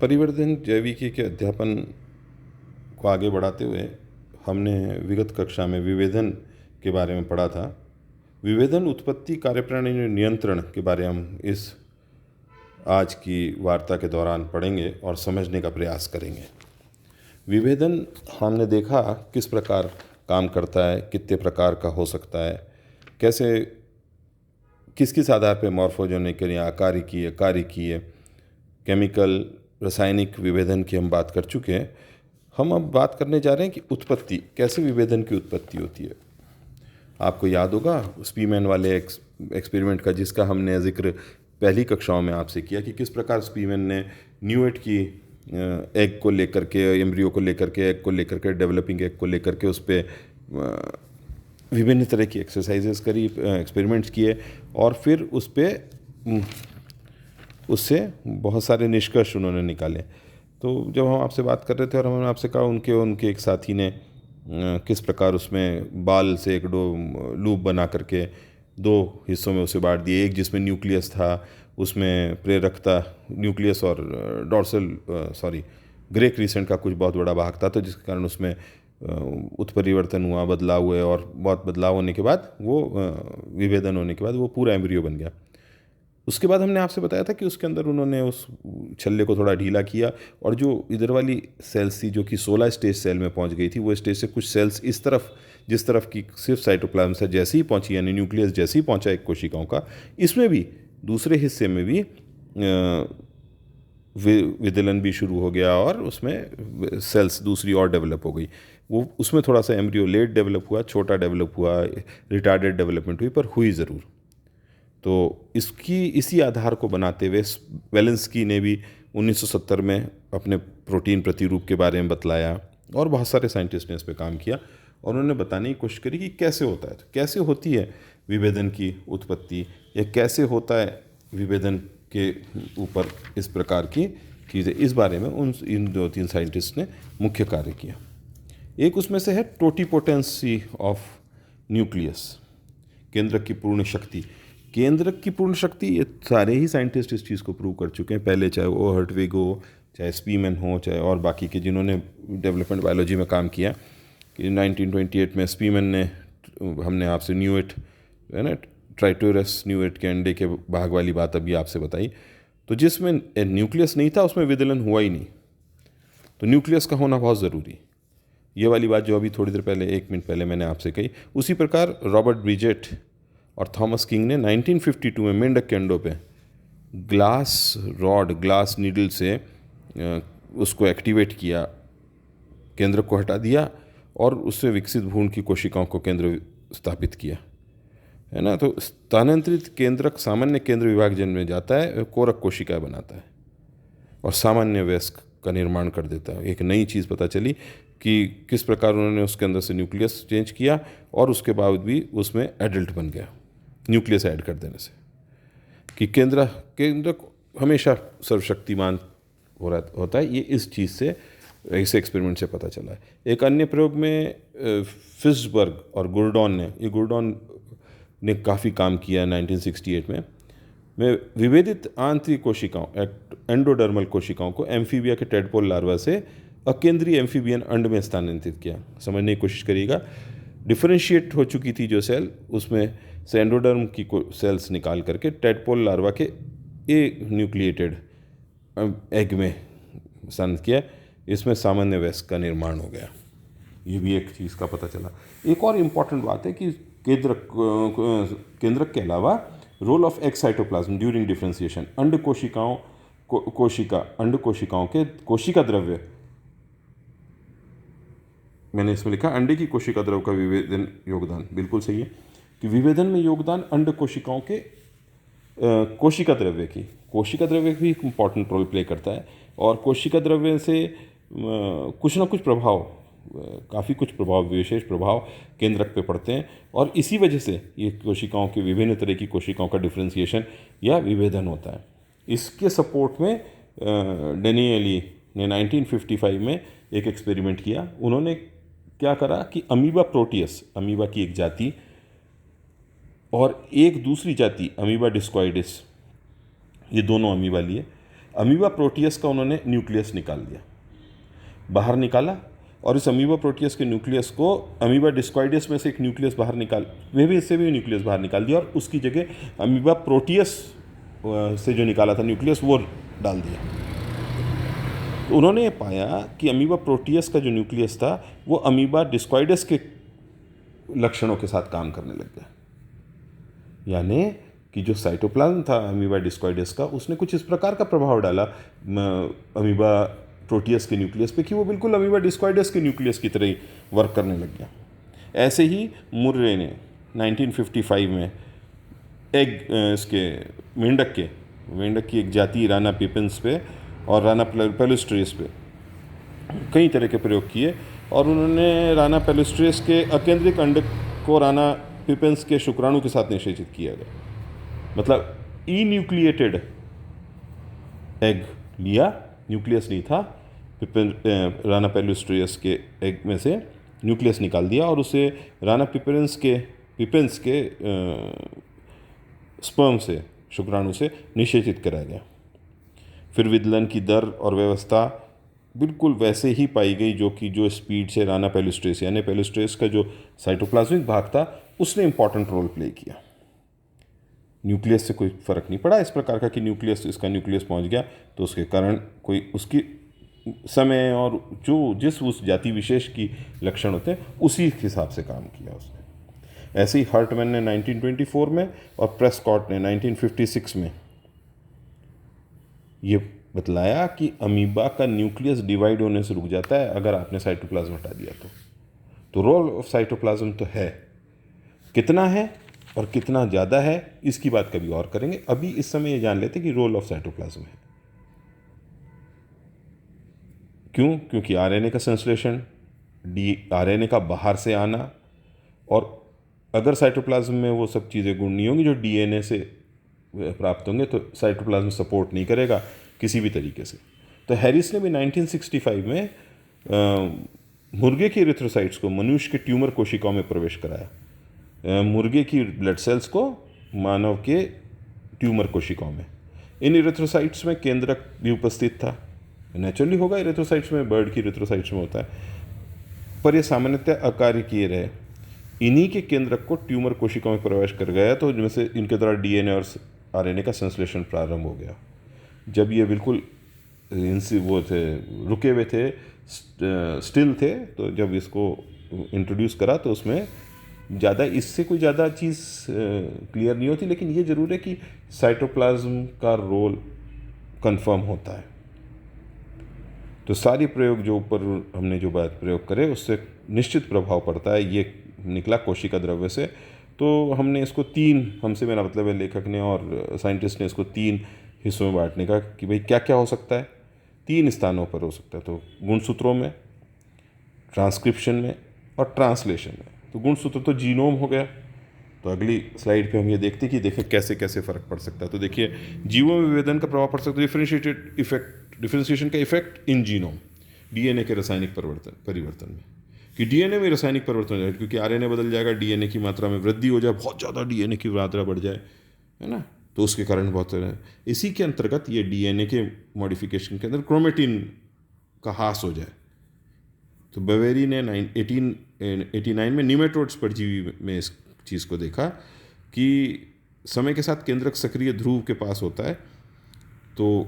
परिवर्धन जैविकी के अध्यापन को आगे बढ़ाते हुए हमने विगत कक्षा में विभेदन के बारे में पढ़ा था। विभेदन उत्पत्ति कार्यप्रणाली नियंत्रण के बारे में हम इस आज की वार्ता के दौरान पढ़ेंगे और समझने का प्रयास करेंगे। विभेदन हमने देखा किस प्रकार काम करता है, कितने प्रकार का हो सकता है, कैसे किस किस आधार पर मॉर्फोजेनिक या आकारिकीय कार्यकीय केमिकल रासायनिक विभेदन की हम बात कर चुके हैं। हम अब बात करने जा रहे हैं कि उत्पत्ति, कैसे विभेदन की उत्पत्ति होती है। आपको याद होगा स्पीमैन वाले एक्सपेरिमेंट का, जिसका हमने जिक्र पहली कक्षाओं में आपसे किया कि किस प्रकार स्पीमैन ने न्यूएट की एग को लेकर के, एम्ब्रियो को लेकर के, एग को लेकर के, डेवलपिंग एग को लेकर के उस पर विभिन्न तरह की एक्सरसाइजेस करी, एक्सपेरिमेंट्स किए और फिर उस पर उससे बहुत सारे निष्कर्ष उन्होंने निकाले। तो जब हम आपसे बात कर रहे थे और हमने आपसे कहा उनके एक साथी ने किस प्रकार उसमें बाल से एक लूप बना करके दो हिस्सों में उसे बांट दिए, एक जिसमें न्यूक्लियस था, उसमें प्रेरक था, न्यूक्लियस और ग्रे क्रीसेंट का कुछ बहुत बड़ा भाग था, तो जिसके कारण उसमें उत्परिवर्तन हुआ, बदलाव हुए और बहुत बदलाव होने के बाद वो विभेदन होने के बाद वो पूरा एम्ब्रियो बन गया। उसके बाद हमने आपसे बताया था कि उसके अंदर उन्होंने उस छल्ले को थोड़ा ढीला किया और जो इधर वाली सेल्स थी जो कि 16 स्टेज सेल में पहुंच गई थी, वो स्टेज से कुछ सेल्स इस तरफ, जिस तरफ की सिर्फ साइटोप्लाज्म से जैसे ही पहुंची, यानी न्यूक्लियस जैसे ही पहुंचा एक कोशिकाओं का, इसमें भी दूसरे हिस्से में भी विदलन भी शुरू हो गया और उसमें सेल्स दूसरी और डेवलप हो गई। वो उसमें थोड़ा सा एम्ब्रियो लेट डेवलप हुआ, छोटा डेवलप हुआ, रिटार्डेड डेवलपमेंट हुई, पर हुई ज़रूर। तो इसी आधार को बनाते हुए वेलेंस्की ने भी 1970 में अपने प्रोटीन प्रतिरूप के बारे में बतलाया और बहुत सारे साइंटिस्ट ने इस पर काम किया और उन्होंने बताने की कोशिश करी कि कैसे होता है, तो कैसे होती है विभेदन की उत्पत्ति या कैसे होता है विभेदन के ऊपर इस प्रकार की चीज़ें। इस बारे में इन 2-3 साइंटिस्ट ने मुख्य कार्य किया। एक उसमें से है टोटिपोटेंसी ऑफ न्यूक्लियस, केंद्रक की पूर्ण शक्ति। केंद्रक की पूर्ण शक्ति, ये सारे ही साइंटिस्ट इस चीज़ को प्रूव कर चुके हैं पहले, चाहे वो हर्टविग हो, चाहे स्पीमैन हो, चाहे और बाकी के जिन्होंने डेवलपमेंट बायोलॉजी में काम किया। कि 1928 में स्पीमैन ने, हमने आपसे न्यूएट है ना, ट्राइटोरस न्यूएट के अंडे के भाग वाली बात अभी आपसे बताई, तो जिसमें न्यूक्लियस नहीं था उसमें विदलन हुआ ही नहीं, तो न्यूक्लियस का होना बहुत ज़रूरी। ये वाली बात जो अभी थोड़ी देर पहले, 1 मिनट पहले मैंने आपसे कही। उसी प्रकार रॉबर्ट ब्रिजेट और थॉमस किंग ने 1952 में मेंढक के अंडों पे ग्लास रॉड, ग्लास नीडल से उसको एक्टिवेट किया, केंद्रक को हटा दिया और उससे विकसित भ्रूण की कोशिकाओं को केंद्र स्थापित किया, है ना। तो स्थानांतरित केंद्रक सामान्य केंद्र विभाजन में जाता है, कोरक कोशिकाएं बनाता है और सामान्य वयस्क का निर्माण कर देता है। एक नई चीज़ पता चली कि किस प्रकार उन्होंने उसके अंदर से न्यूक्लियस चेंज किया और उसके बाद भी उसमें एडल्ट बन गया, न्यूक्लियस ऐड कर देने से, कि केंद्र हमेशा सर्वशक्तिमान होता है। ये इस चीज़ से, ऐसे एक्सपेरिमेंट से पता चला है। एक अन्य प्रयोग में फिश्बर्ग और गुर्डॉन ने काफ़ी काम किया 1968 में विभेदित आंतरिक कोशिकाओं, एंडोडर्मल कोशिकाओं को एम्फीबिया के टेडपोल लार्वा से अकेंद्रीय एम्फीबियन अंड में स्थानांतरित किया। समझने की कोशिश करिएगा, डिफरेंशिएट हो चुकी थी जो सेल, उसमें से एंडोडर्म की सेल्स निकाल करके टेडपोल लार्वा के ए न्यूक्लिएटेड एग में स्थानांतरित किया। इसमें सामान्य वयस्क का निर्माण हो गया। ये भी एक चीज़ का पता चला। एक और इम्पॉर्टेंट बात है कि केंद्रक के अलावा role of cytoplasm during differentiation, अंड कोशिकाओं के कोशिका द्रव्य, मैंने इसमें लिखा अंडे की कोशिका द्रव्य का विभेदन योगदान, बिल्कुल सही है कि विभेदन में योगदान अंड कोशिकाओं के कोशिका द्रव्य भी एक इम्पॉर्टेंट रोल प्ले करता है और कोशिका द्रव्य से कुछ ना कुछ प्रभाव, काफ़ी कुछ प्रभाव, विशेष प्रभाव केंद्रक पे पड़ते हैं और इसी वजह से ये कोशिकाओं की, विभिन्न तरह की कोशिकाओं का डिफरेंशिएशन या विभेदन होता है। इसके सपोर्ट में डेनियली ने 1955 में एक एक्सपेरिमेंट किया। उन्होंने क्या करा कि अमीबा प्रोटियस, अमीबा की एक जाति, और एक दूसरी जाति अमीबा डिस्क्वाइडिस, ये दोनों अमीबा लिए, अमीबा प्रोटियस का उन्होंने न्यूक्लियस निकाल दिया, बाहर निकाला, और इस अमीबा प्रोटियस के न्यूक्लियस को अमीबा डिस्क्वाइडियस में से एक न्यूक्लियस बाहर निकाल, वे भी इससे भी न्यूक्लियस बाहर निकाल दिया, और उसकी जगह अमीबा प्रोटियस से जो निकाला था न्यूक्लियस वो डाल दिया। तो उन्होंने ये पाया कि अमीबा प्रोटियस का जो न्यूक्लियस था वो अमीबा डिस्क्वाइडियस के लक्षणों के साथ काम करने लग गया, यानी कि जो साइटोप्लाज्म था अमीबा डिस्क्वाइडियस का, उसने कुछ इस प्रकार का प्रभाव डाला अमीबा प्रोटियस के न्यूक्लियस पे कि वो बिल्कुल अमीबा डिस्क्वाइडियस के न्यूक्लियस की तरह ही वर्क करने लग गया। ऐसे ही मुर्रे ने 1955 में इसके मेंढक की एक जाति राना पिपिन्स पे और राना पेलुस्ट्रियस पे कई तरह के प्रयोग किए, और उन्होंने राना पेलुस्ट्रियस के अकेंद्रिक अंड को राना पिपिन्स के शुक्राणु के साथ निषेचित किया गया, मतलब न्यूक्लिएटेड एग लिया, न्यूक्लियस नहीं था, राना पेलुस्ट्रियस के एग में से न्यूक्लियस निकाल दिया और उसे राना पिपिन्स के स्पर्म से, शुक्राणु से निषेचित कराया गया। फिर विदलन की दर और व्यवस्था बिल्कुल वैसे ही पाई गई जो स्पीड से राना पेलुस्ट्रियस, यानी पेलुस्ट्रियस का जो साइटोप्लाज्मिक भाग था उसने इंपॉर्टेंट रोल प्ले किया। न्यूक्लियस से कोई फर्क नहीं पड़ा इस प्रकार का कि इसका न्यूक्लियस पहुंच गया तो उसके कारण कोई उसकी समय और जिस उस जाति विशेष की लक्षण होते हैं उसी हिसाब से काम किया उसने। ऐसे ही हर्टमैन ने 1924 में और प्रेस्कॉट ने 1956 में ये बतलाया कि अमीबा का न्यूक्लियस डिवाइड होने से रुक जाता है अगर आपने साइटोप्लाज्म हटा दिया तो रोल ऑफ साइटोप्लाज्म तो है, कितना है और कितना ज़्यादा है इसकी बात कभी और करेंगे। अभी इस समय ये जान लेते कि रोल ऑफ साइटोप्लाज्म है। क्यों? क्योंकि आरएनए का संश्लेषण, आरएनए का बाहर से आना, और अगर साइटोप्लाज्म में वो सब चीज़ें गुण नहीं होंगी जो डीएनए से प्राप्त होंगे तो साइटोप्लाज्म सपोर्ट नहीं करेगा किसी भी तरीके से। तो हैरिस ने भी 1965 में मुर्गे की इरिथ्रोसाइट्स को मनुष्य के ट्यूमर कोशिकाओं में प्रवेश कराया, मुर्गे की ब्लड सेल्स को मानव के ट्यूमर कोशिकाओं में। इन इरिथ्रोसाइट्स में केंद्रक भी उपस्थित था, नेचुरली होगा, इरिथ्रोसाइट्स में, बर्ड की इरिथ्रोसाइट्स में होता है, पर यह सामान्यतः अकार्यकीय रहे। इन्हीं के केंद्रक को ट्यूमर कोशिकाओं में प्रवेश कर गया तो जिनमें से इनके द्वारा डीएनए और आरएनए का संश्लेषण प्रारंभ हो गया। जब ये बिल्कुल इनसे वो थे, रुके हुए थे, स्टिल थे, तो जब इसको इंट्रोड्यूस करा तो उसमें ज़्यादा, इससे कोई ज़्यादा चीज़ क्लियर नहीं होती, लेकिन ये ज़रूर है कि साइटोप्लाज्म का रोल कंफर्म होता है। तो सारे प्रयोग जो ऊपर हमने जो बात प्रयोग करे उससे निश्चित प्रभाव पड़ता है। ये निकला कोशिका द्रव्य से, तो हमने इसको हमसे मेरा मतलब है लेखक ने और साइंटिस्ट ने इसको 3 हिस्सों में बांटने का कि भाई क्या क्या हो सकता है। 3 स्थानों पर हो सकता है, तो गुणसूत्रों में, ट्रांसक्रिप्शन में और ट्रांसलेशन में। तो गुणसूत्र तो जीनोम हो गया। तो अगली स्लाइड पे हम ये देखते कि देखें कैसे कैसे फ़र्क पड़ सकता है। तो देखिए जीवों में विभेदन का प्रभाव पड़ सकता है, डिफरेंशिएशन का इफेक्ट इन जीनोम, डीएनए के रासायनिक परिवर्तन में, कि डीएनए में रासायनिक परिवर्तन हो जाए, क्योंकि आरएनए बदल जाएगा, डीएनए की मात्रा में वृद्धि हो जाए, बहुत ज़्यादा डीएनए की मात्रा बढ़ जाए, है ना, तो उसके कारण बहुत इसी के अंतर्गत ये डीएनए के मॉडिफिकेशन के अंदर क्रोमेटिन का ह्रास हो जाए। तो बवेरी ने 1889 में नीमेटोड्स परजीवी में इस चीज़ को देखा कि समय के साथ केंद्रक सक्रिय ध्रुव के पास होता है, तो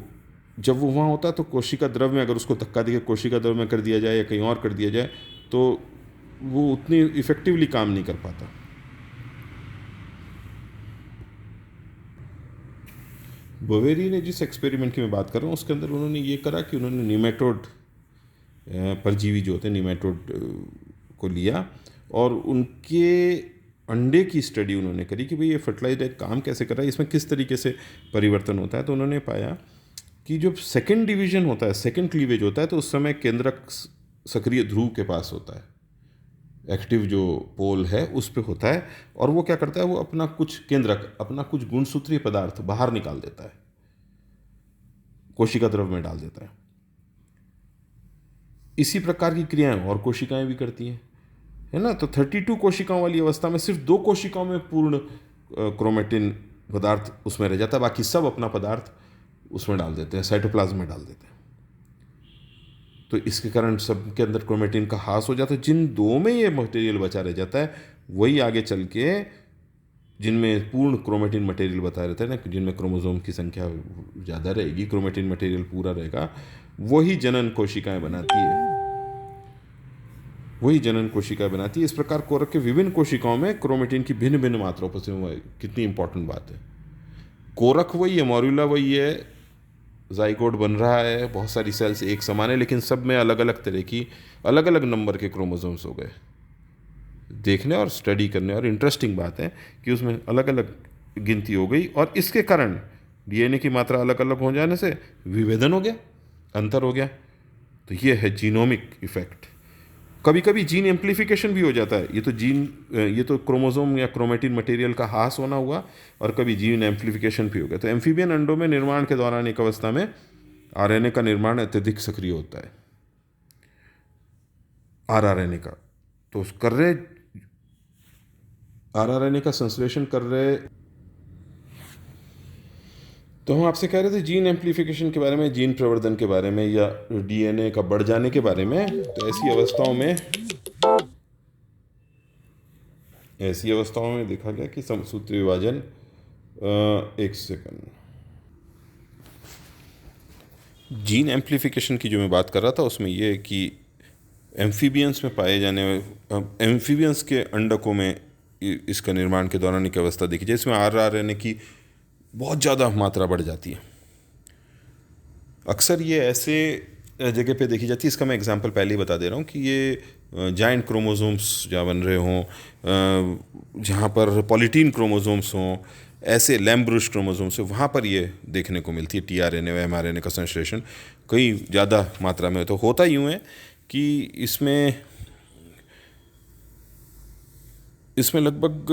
जब वो वहाँ होता है तो कोशिका द्रव में अगर उसको धक्का देकर कोशिका द्रव में कर दिया जाए या कहीं और कर दिया जाए तो वो उतनी इफेक्टिवली काम नहीं कर पाता। बवेरी ने जिस एक्सपेरिमेंट की मैं बात कर रहा हूँ उसके अंदर उन्होंने ये करा कि उन्होंने नीमेटोड परजीवी जो होते हैं नीमेटोड को लिया और उनके अंडे की स्टडी उन्होंने करी कि भाई ये फर्टिलाइज्ड एग काम कैसे कर रहा है, इसमें किस तरीके से परिवर्तन होता है। तो उन्होंने पाया कि जब सेकंड डिवीजन होता है, सेकंड क्लीवेज होता है, तो उस समय केंद्रक सक्रिय ध्रुव के पास होता है, एक्टिव जो पोल है उस पे होता है, और वो क्या करता है, वो अपना कुछ गुणसूत्रीय पदार्थ बाहर निकाल देता है, कोशिका द्रव में डाल देता है। इसी प्रकार की क्रियाएं और कोशिकाएं भी करती हैं, है ना। तो 32 कोशिकाओं वाली अवस्था में सिर्फ 2 कोशिकाओं में पूर्ण क्रोमेटिन पदार्थ उसमें रह जाता है, बाकी सब अपना पदार्थ उसमें डाल देते हैं, साइटोप्लाज्म में डाल देते हैं। तो इसके कारण सबके अंदर क्रोमेटिन का ह्रास हो जाता है। जिन दो में ये मटेरियल बचा रह जाता है वही आगे चल के जिनमें पूर्ण क्रोमेटिन मटेरियल बता रहता है ना, जिनमें क्रोमोसोम की संख्या ज़्यादा रहेगी, क्रोमेटिन मटेरियल पूरा रहेगा, वही जनन कोशिकाएं बनाती है, वही जनन कोशिकाएं बनाती है। इस प्रकार कोरक के विभिन्न कोशिकाओं में क्रोमेटिन की भिन्न भिन्न मात्रा उपस्थित हुआ है। कितनी इंपॉर्टेंट बात है। कोरक वही है, मॉर्यूला वही है, जाइगोट बन रहा है, बहुत सारी सेल्स एक समान है, लेकिन सब में अलग अलग तरह की अलग अलग नंबर के क्रोमोसोम्स हो गए। देखने और स्टडी करने और इंटरेस्टिंग बात है कि उसमें अलग अलग गिनती हो गई, और इसके कारण डीएनए की मात्रा अलग अलग हो जाने से विभेदन हो गया, अंतर हो गया। तो ये है जीनोमिक इफेक्ट। कभी कभी जीन एम्प्लीफिकेशन भी हो जाता है। ये तो क्रोमोसोम या क्रोमेटिन मटेरियल का ह्रास होना हुआ, और कभी जीन एम्प्लीफिकेशन भी हो गया। तो एम्फीबियन अंडों में निर्माण के दौरान एक अवस्था में आरएनए का निर्माण अत्यधिक सक्रिय होता है, आरआरएनए का। तो कर रहे आरआरएनए का संश्लेषण कर रहे। तो हम आपसे कह रहे थे जीन एम्प्लीफिकेशन के बारे में, जीन प्रवर्धन के बारे में, या डीएनए का बढ़ जाने के बारे में। तो ऐसी अवस्थाओं में देखा गया कि समसूत्री विभाजन, एक सेकंड, जीन एम्प्लीफिकेशन की जो मैं बात कर रहा था उसमें यह है कि एम्फीबियंस में पाए जाने एम्फीबियंस के अंडकों में इसका निर्माण के दौरान एक अवस्था देखी जाए, इसमें आरआरएनए की बहुत ज़्यादा मात्रा बढ़ जाती है। अक्सर ये ऐसे जगह पे देखी जाती है। इसका मैं एग्जांपल पहले ही बता दे रहा हूँ कि ये जाइंट क्रोमोसोम्स जहाँ बन रहे हों, जहाँ पर पॉलीटीन क्रोमोसोम्स हों, ऐसे लैम्ब्रुश क्रोमोसोम्स हो, वहाँ पर ये देखने को मिलती है टीआरएनए व एमआरएनए का संश्लेषण कई ज़्यादा मात्रा में। तो होता यूँ है कि इसमें लगभग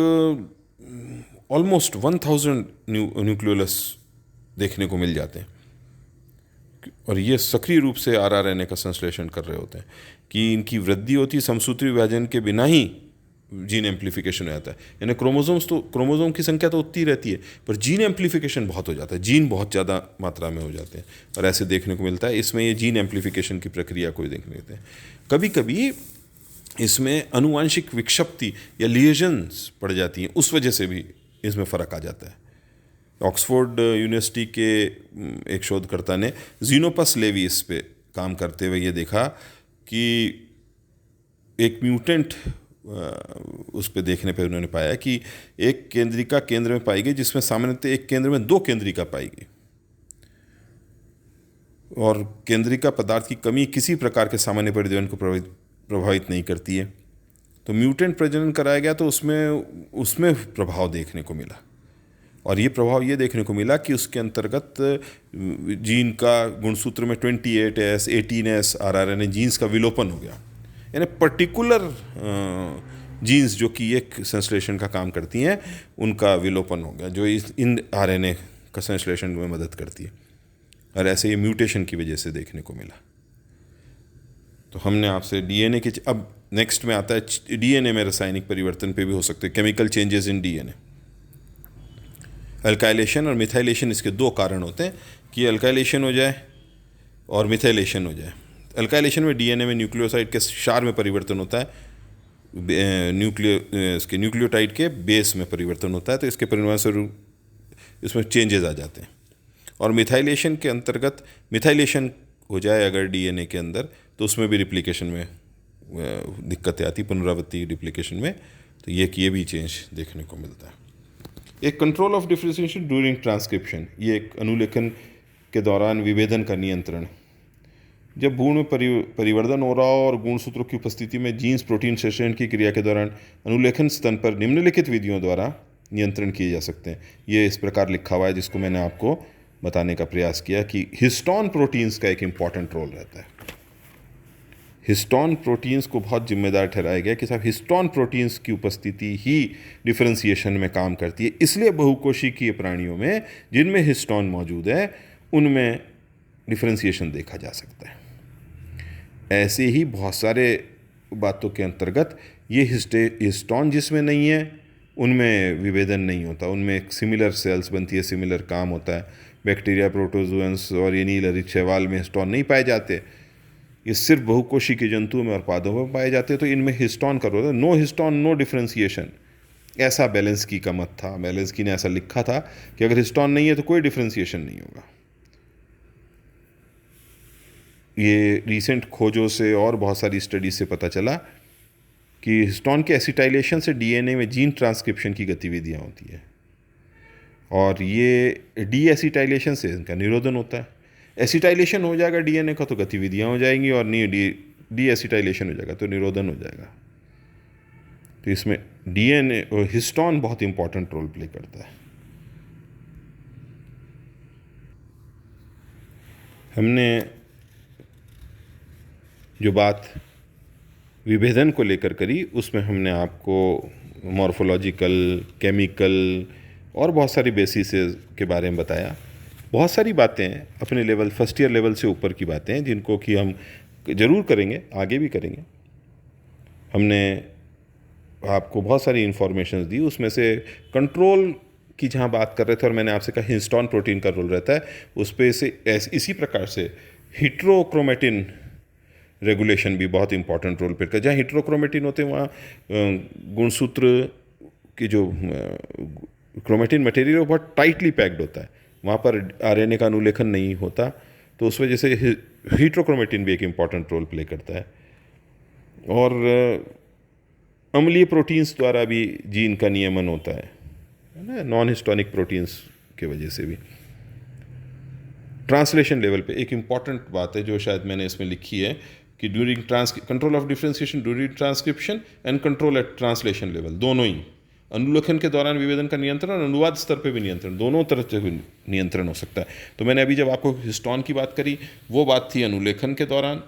ऑलमोस्ट 1000 न्यूक्लियोलस देखने को मिल जाते हैं, और ये सक्रिय रूप से आरआरएनए का संश्लेषण कर रहे होते हैं कि इनकी वृद्धि होती है। समसूत्री विभाजन के बिना ही जीन एम्प्लीफिकेशन हो जाता है। यानी क्रोमोसोम की संख्या तो उतनी रहती है, पर जीन एम्प्लीफिकेशन बहुत हो जाता है, जीन बहुत ज़्यादा मात्रा में हो जाते हैं, और ऐसे देखने को मिलता है। इसमें ये जीन एम्प्लीफिकेशन की प्रक्रिया को देखने देते हैं। कभी कभी इसमें अनुवांशिक विक्षिप्ति या लीजन्स पड़ जाती हैं, उस वजह से भी इसमें फ़र्क आ जाता है। ऑक्सफोर्ड यूनिवर्सिटी के एक शोधकर्ता ने जीनोपस लेविस पे काम करते हुए ये देखा कि एक म्यूटेंट उस पे देखने पे उन्होंने पाया कि एक केंद्रिका केंद्र में पाई गई, जिसमें सामान्यतः एक केंद्र में 2 केंद्रिका पाई गई, और केंद्रिका पदार्थ की कमी किसी प्रकार के सामान्य परिवहन को प्रभावित नहीं करती है। तो म्यूटेंट प्रजनन कराया गया तो उसमें प्रभाव देखने को मिला, और ये प्रभाव ये देखने को मिला कि उसके अंतर्गत जीन का गुणसूत्र में 28S 18S आरआरएनए जीन्स का विलोपन हो गया। यानी पर्टिकुलर जीन्स जो कि एक संश्लेषण का काम करती हैं, उनका विलोपन हो गया, जो इन आरएनए का संश्लेषण में मदद करती है, और ऐसे ये म्यूटेशन की वजह से देखने को मिला। तो हमने आपसे डीएनए के, अब नेक्स्ट में आता है डीएनए में रासायनिक परिवर्तन पे भी हो सकते हैं, chemical changes in DNA. Alkylation और मिथाइलेशन इसके 2 कारण होते हैं कि अल्काइलेशन हो जाए और मिथाइलेशन हो जाए। अल्काइलेशन में डीएनए में न्यूक्लियोसाइड के क्षार में परिवर्तन होता है, इसके न्यूक्लियोटाइड के बेस में परिवर्तन होता है, तो इसके परिणामस्वरूप इसमें चेंजेस आ जाते हैं। और मिथाइलेशन के अंतर्गत मिथाइलेशन हो जाए अगर डीएनए के अंदर, तो उसमें भी रिप्लिकेशन में दिक्कतें आती, पुनरावृत्ति रिप्लिकेशन में। तो ये भी चेंज देखने को मिलता है। एक control of differentiation during transcription, ये एक अनुलेखन के दौरान विभेदन का नियंत्रण। जब भ्रूण में परिवर्तन हो रहा हो और गुणसूत्रों की उपस्थिति में जीन्स प्रोटीन संश्लेषण की क्रिया के दौरान अनुलेखन स्तन पर निम्नलिखित विधियों द्वारा नियंत्रण किए जा सकते हैं। ये इस प्रकार लिखा हुआ है, जिसको मैंने आपको बताने का प्रयास किया कि हिस्टोन प्रोटीन्स का एक इम्पॉर्टेंट रोल रहता है। हिस्टोन प्रोटीन्स को बहुत जिम्मेदार ठहराया गया कि साहब हिस्टोन प्रोटीन्स की उपस्थिति ही डिफरेंशिएशन में काम करती है। इसलिए बहुकोशिकीय प्राणियों में जिनमें हिस्टोन मौजूद है, उनमें डिफरेंशिएशन देखा जा सकता है। ऐसे ही बहुत सारे बातों के अंतर्गत ये हिस्टोन जिसमें नहीं है, उनमें विभेदन नहीं होता, उनमें एक सिमिलर सेल्स बनती है, सिमिलर काम होता है। बैक्टीरिया, प्रोटोजुअन्स और नीलहरित शैवाल में हिस्टोन नहीं पाए जाते, ये सिर्फ बहुकोशी के जंतुओं में और पादों में पाए जाते हैं। तो इनमें हिस्टोन का रोल है। नो हिस्टोन नो डिफ्रेंसिएशन, ऐसा बेलेंस्की का मत था। बेलेंस्की ने ऐसा लिखा था कि अगर हिस्टोन नहीं है तो कोई डिफ्रेंसिएशन नहीं होगा। ये रिसेंट खोजों से और बहुत सारी स्टडी से पता चला कि हिस्टोन के एसिटाइलेशन से डीएनए में जीन ट्रांसक्रिप्शन की गतिविधियाँ होती है, और ये डी एसिटाइलेशन से इनका निरोधन होता है। एसिटाइलेशन हो जाएगा डीएनए का तो गतिविधियाँ हो जाएंगी, और नहीं डी एसिटाइलेशन हो जाएगा तो निरोधन हो जाएगा। तो इसमें डीएनए और हिस्टोन बहुत इंपॉर्टेंट रोल प्ले करता है। हमने जो बात विभेदन को लेकर करी, उसमें हमने आपको मॉर्फोलॉजिकल, केमिकल और बहुत सारी बेसिस के बारे में बताया। बहुत सारी बातें अपने लेवल, फर्स्ट ईयर लेवल से ऊपर की बातें हैं, जिनको कि हम ज़रूर करेंगे, आगे भी करेंगे। हमने आपको बहुत सारी इन्फॉर्मेशन दी, उसमें से कंट्रोल की जहाँ बात कर रहे थे, और मैंने आपसे कहा हिस्टोन प्रोटीन का रोल रहता है, उस पर से इसी प्रकार से हेटेरोक्रोमेटिन रेगुलेशन भी बहुत इंपॉर्टेंट रोल प्ले करता है। जहाँ हेटेरोक्रोमेटिन होते हैं वहाँ गुणसूत्र की जो क्रोमेटिन मटेरियल वो बहुत टाइटली पैक्ड होता है, वहाँ पर आरएनए का अनुलेखन नहीं होता, तो उस वजह से हेटेरोक्रोमेटिन भी एक इम्पॉर्टेंट रोल प्ले करता है। और अम्लीय प्रोटीन्स द्वारा भी जीन का नियमन होता है ना, नॉन हिस्टोनिक प्रोटीन्स के वजह से भी। ट्रांसलेशन लेवल पे एक इम्पॉर्टेंट बात है जो शायद मैंने इसमें लिखी है कि during control of differentiation during transcription and control at translation level, दोनों ही, अनुलेखन के दौरान विभेदन का नियंत्रण और अनुवाद स्तर पे भी नियंत्रण, दोनों तरह से नियंत्रण हो सकता है। तो मैंने अभी जब आपको हिस्टोन की बात करी, वो बात थी अनुलेखन के दौरान,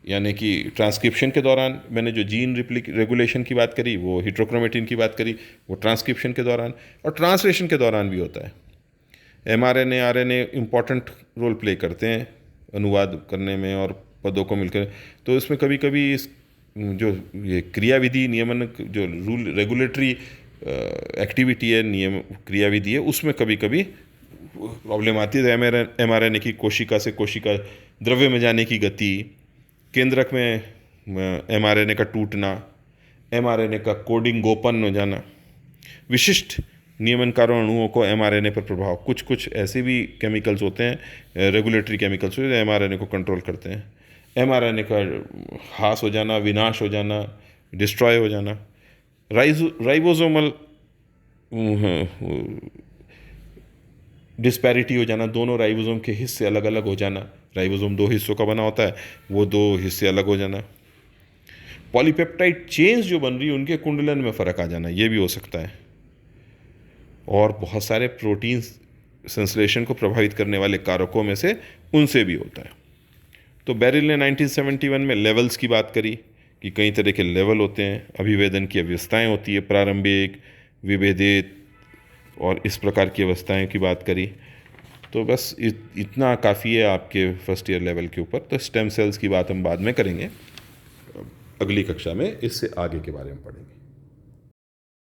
यानी कि ट्रांसक्रिप्शन के दौरान। मैंने जो जीन रेगुलेशन की बात करी, वो हेटेरोक्रोमेटिन की बात करी, वो ट्रांसक्रिप्शन के दौरान, और ट्रांसलेशन के दौरान भी होता है। MRNA, RNA important role play करते हैं अनुवाद करने में और पदों को मिलकर। तो इसमें कभी कभी इस जो ये क्रियाविधि नियमन, जो रूल रेगुलेटरी एक्टिविटी है, नियम क्रियाविधि है, उसमें कभी कभी प्रॉब्लम आती है। एमआरएनए की कोशिका से कोशिका द्रव्य में जाने की गति, केंद्रक में एमआरएनए का टूटना, एमआरएनए का कोडिंग गोपन हो जाना, विशिष्ट नियमनकारों अणुओं को एमआरएनए पर प्रभाव, कुछ कुछ ऐसे भी केमिकल्स होते हैं, रेगुलेटरी केमिकल्स जो एमआरएनए को कंट्रोल करते हैं। एमआरएनए का ह्रास हो जाना, विनाश हो जाना, डिस्ट्रॉय हो जाना, राइबोसोमल डिस्पैरिटी हो जाना, दोनों राइबोसोम के हिस्से अलग अलग हो जाना, राइबोसोम 2 हिस्सों का बना होता है, वो 2 हिस्से अलग हो जाना, पॉलीपेप्टाइड चेन्स जो बन रही है उनके कुंडलन में फ़र्क आ जाना, ये भी हो सकता है। और बहुत सारे प्रोटीन संश्लेषण को प्रभावित करने वाले कारकों में से उनसे भी होता है। तो बेरिल ने 1971 में लेवल्स की बात करी कि कई तरह के लेवल होते हैं, अभिवेदन की अवस्थाएं होती है, प्रारंभिक, विभेदित और इस प्रकार की अवस्थाएं की बात करी। तो बस इतना काफ़ी है आपके फर्स्ट ईयर लेवल के ऊपर। तो स्टेम सेल्स की बात हम बाद में करेंगे, अगली कक्षा में इससे आगे के बारे में पढ़ेंगे।